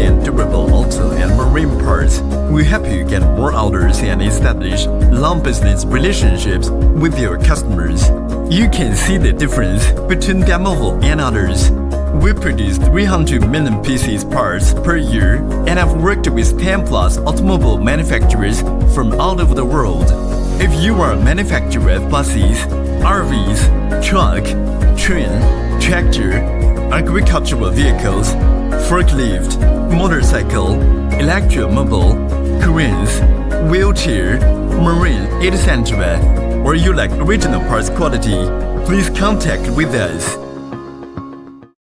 and durable auto and marine parts will help you get more orders and establish long business relationships with your customers. You can see the difference between Damavo and others. We produce 300 million pieces parts per year and have worked with 10 plus automobile manufacturers from all over the world. If you are a manufacturer of buses, RVs, truck, train, tractor, agricultural vehicles, forklift, motorcycle, electromobile, cranes, wheelchair, marine, etc., or you like original parts quality, please contact with us.